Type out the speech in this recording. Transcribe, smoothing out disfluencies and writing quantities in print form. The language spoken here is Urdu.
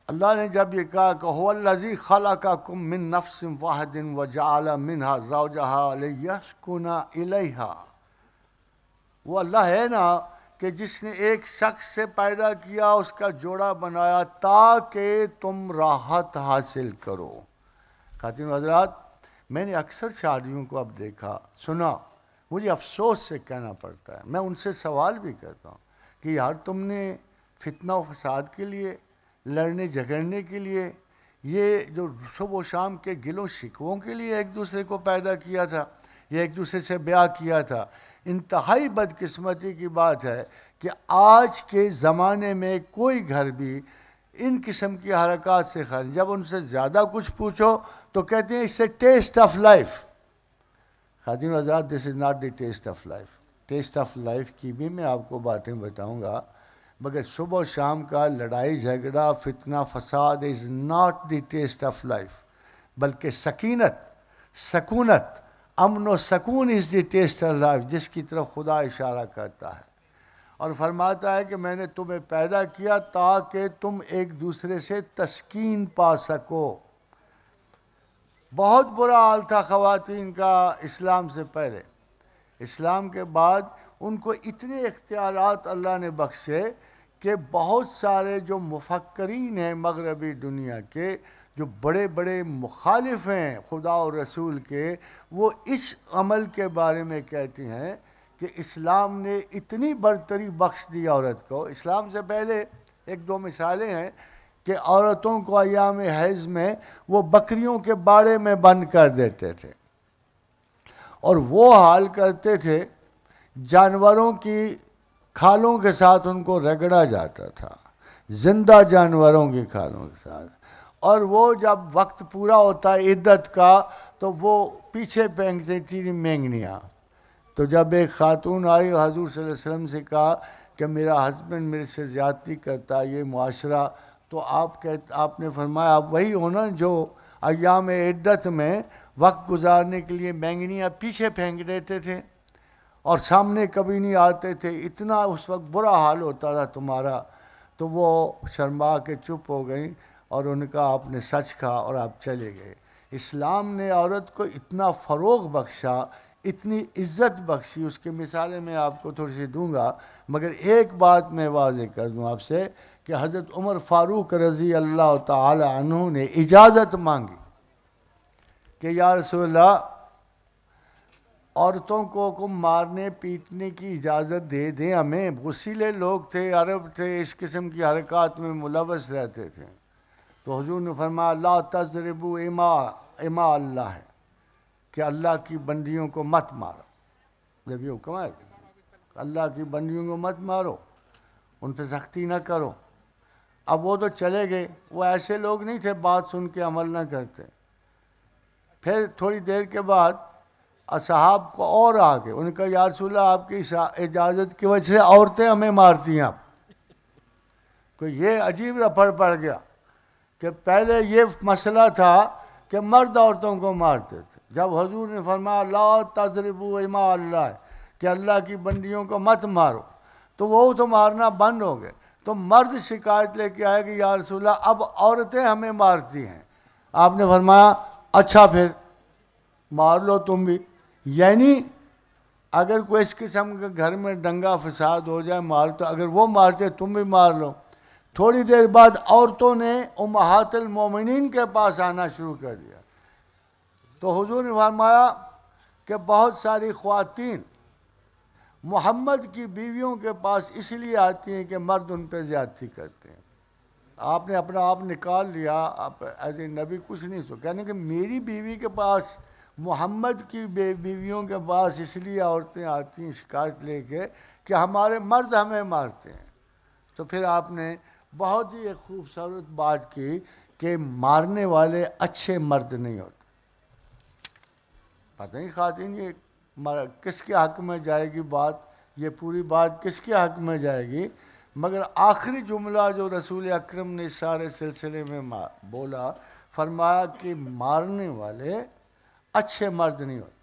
اللہ نے جب یہ کہا کہ هو الذی خلقکم من نفس واحد وجعل منها زوجها لیسکن الیہا، وہ اللہ ہے نا کہ جس نے ایک شخص سے پیدا کیا، اس کا جوڑا بنایا تاکہ تم راحت حاصل کرو۔ خواتین و حضرات، میں نے اکثر شادیوں کو اب دیکھا سنا، مجھے افسوس سے کہنا پڑتا ہے، میں ان سے سوال بھی کرتا ہوں کہ یار تم نے فتنہ و فساد کے لیے، لڑنے جھگڑنے کے لیے، یہ جو صبح و شام کے گل و شکووں کے لیے ایک دوسرے کو پیدا کیا تھا یا ایک دوسرے سے بیاہ کیا تھا؟ انتہائی بدقسمتی کی بات ہے کہ آج کے زمانے میں کوئی گھر بھی ان قسم کی حرکات سے خالی، جب ان سے زیادہ کچھ پوچھو تو کہتے ہیں اس سے ٹیسٹ آف لائف۔ خواتین و حضرات، this is not the test of life. Test of life کی بھی میں آپ کو باتیں بتاؤں گا، مگر صبح و شام کا لڑائی جھگڑا فتنہ فساد از not the test of life, بلکہ سکونت، امن و سکون از دی ٹیسٹ آف لائف، جس کی طرف خدا اشارہ کرتا ہے اور فرماتا ہے کہ میں نے تمہیں پیدا کیا تاکہ تم ایک دوسرے سے تسکین پا سکو۔ بہت برا حال تھا خواتین کا اسلام سے پہلے، اسلام کے بعد ان کو اتنے اختیارات اللہ نے بخشے کہ بہت سارے جو مفکرین ہیں مغربی دنیا کے، جو بڑے بڑے مخالف ہیں خدا اور رسول کے، وہ اس عمل کے بارے میں کہتے ہیں کہ اسلام نے اتنی برتری بخش دی عورت کو۔ اسلام سے پہلے ایک دو مثالیں ہیں کہ عورتوں کو ایام حیض میں وہ بکریوں کے باڑے میں بند کر دیتے تھے اور وہ حال کرتے تھے، جانوروں کی کھالوں کے ساتھ ان کو رگڑا جاتا تھا، زندہ جانوروں کی کھالوں کے ساتھ، اور وہ جب وقت پورا ہوتا ہے عدت کا تو وہ پیچھے پھینکتی تھی مینگنیاں۔ تو جب ایک خاتون آئی حضور صلی اللہ علیہ وسلم سے کہا کہ میرا ہسبینڈ میرے سے زیادتی کرتا ہے، یہ معاشرہ، تو آپ نے فرمایا آپ وہی ہو نا جو ایام عدت میں وقت گزارنے کے لیے مینگنیاں پیچھے پھینک دیتے تھے اور سامنے کبھی نہیں آتے تھے، اتنا اس وقت برا حال ہوتا تھا تمہارا۔ تو وہ شرما کے چپ ہو گئیں اور ان کا آپ نے سچ کہا اور آپ چلے گئے۔ اسلام نے عورت کو اتنا فروغ بخشا، اتنی عزت بخشی، اس کی مثالیں میں آپ کو تھوڑی سی دوں گا، مگر ایک بات میں واضح کر دوں آپ سے کہ حضرت عمر فاروق رضی اللہ تعالی عنہ نے اجازت مانگی کہ یا رسول اللہ عورتوں کو مارنے پیٹنے کی اجازت دے دیں ہمیں، غسیلے لوگ تھے، عرب تھے، اس قسم کی حرکات میں ملوث رہتے تھے۔ تو حضور نے فرمایا لا تضربوا اماء اللہ ہے کہ اللہ کی بندیوں کو مت مارو، جب یہ حکم ہے اللہ کی بندیوں کو مت مارو، ان پہ سختی نہ کرو۔ اب وہ تو چلے گئے، وہ ایسے لوگ نہیں تھے بات سن کے عمل نہ کرتے۔ پھر تھوڑی دیر کے بعد اصحاب کو اور آگے ان کا یا رسول اللہ آپ کی اجازت کی وجہ سے عورتیں ہمیں مارتی ہیں اب۔ کوئی یہ عجیب رفڑ پڑ گیا کہ پہلے یہ مسئلہ تھا کہ مرد عورتوں کو مارتے تھے، جب حضور نے فرمایا لا تضربوا اماء اللہ کہ اللہ کی بندیوں کو مت مارو، تو وہ تو مارنا بند ہو گئے۔ تو مرد شکایت لے کے آئے کہ یا رسول اللہ اب عورتیں ہمیں مارتی ہیں۔ آپ نے فرمایا اچھا پھر مار لو تم بھی، یعنی اگر کوئی اس قسم کے گھر میں دنگا فساد ہو جائے مار، تو اگر وہ مارتے تم بھی مار لو۔ تھوڑی دیر بعد عورتوں نے امہات المومنین کے پاس آنا شروع کر دیا۔ تو حضور نے فرمایا کہ بہت ساری خواتین محمد کی بیویوں کے پاس اس لیے آتی ہیں کہ مرد ان پہ زیادتی کرتے ہیں۔ آپ نے اپنا آپ نکال لیا، آپ ایز اے نبی کچھ نہیں سو کہنے کہ میری بیوی کے پاس، محمد کی بیویوں کے پاس اس لیے عورتیں آتی ہیں شکایت لے کے کہ ہمارے مرد ہمیں مارتے ہیں۔ تو پھر آپ نے بہت ہی ایک خوبصورت بات کی کہ مارنے والے اچھے مرد نہیں ہوتے۔ پتہ نہیں خواتین یہ کس کے حق میں جائے گی بات، یہ پوری بات کس کے حق میں جائے گی، مگر آخری جملہ جو رسول اکرم نے سارے سلسلے میں بولا، فرمایا کہ مارنے والے اچھے مرد نہیں ہوتے۔